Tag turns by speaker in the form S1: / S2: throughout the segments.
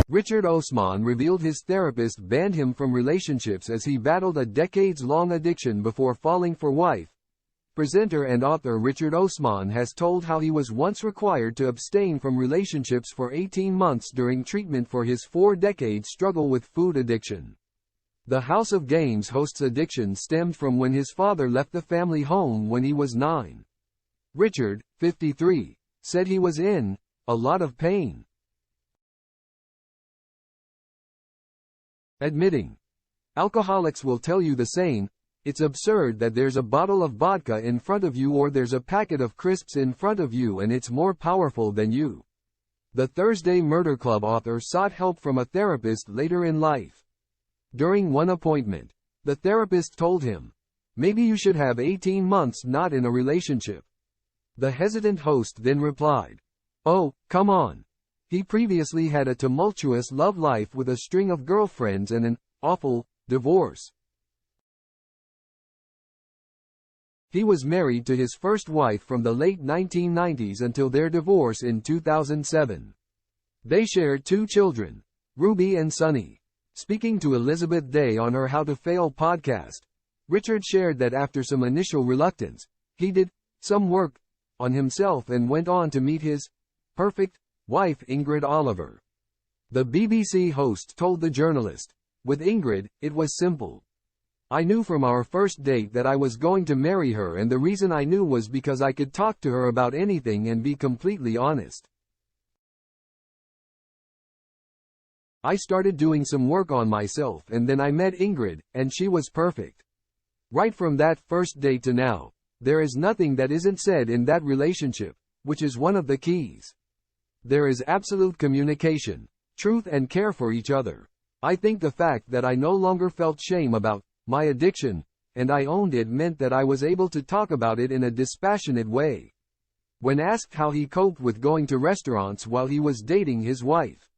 S1: Richard Osman revealed his therapist banned him from relationships as he battled a decades-long addiction before falling for wife. Presenter and author Richard Osman has told how he was once required to abstain from relationships for 18 months during treatment for his 4-decade struggle with food addiction. The House of Games host's addiction stemmed from when his father left the family home when he was 9. Richard, 53, said he was in a lot of pain. Admitting. Alcoholics will tell you the same. It's absurd that there's a bottle of vodka in front of you or there's a packet of crisps in front of you and it's more powerful than you. The Thursday Murder Club author sought help from a therapist later in life. During one appointment, the therapist told him, "Maybe you should have 18 months not in a relationship." The hesitant host then replied, "Oh, come on." He previously had a tumultuous love life with a string of girlfriends and an awful divorce. He was married to his first wife from the late 1990s until their divorce in 2007. They shared 2 children, Ruby and Sunny. Speaking to Elizabeth Day on her How to Fail podcast, Richard shared that after some initial reluctance, he did some work on himself and went on to meet his perfect wife Ingrid Oliver. The BBC host told the journalist, "With Ingrid, it was simple. I knew from our first date that I was going to marry her, and the reason I knew was because I could talk to her about anything and be completely honest. I started doing some work on myself and then I met Ingrid, and she was perfect. Right from that first date to now, there is nothing that isn't said in that relationship, which is one of the keys. There is absolute communication, truth and care for each other. I think the fact that I no longer felt shame about my addiction, and I owned it, meant that I was able to talk about it in a dispassionate way." When asked how he coped with going to restaurants while he was dating his wife,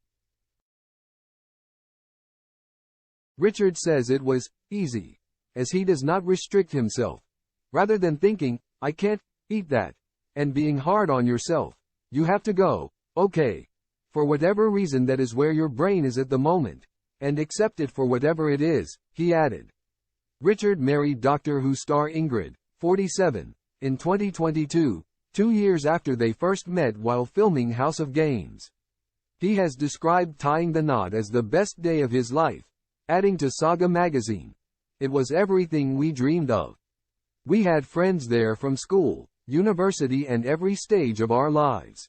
S1: Richard says it was easy, as he does not restrict himself. Rather than thinking, "I can't eat that," and being hard on yourself, you have to go, "Okay, for whatever reason that is where your brain is at the moment, and accept it for whatever it is," he added. Richard married Doctor Who star Ingrid, 47, in 2022, 2 years after they first met while filming House of Games. He has described tying the knot as the best day of his life, adding to Saga magazine, "It was everything we dreamed of. We had friends there from school, university and every stage of our lives.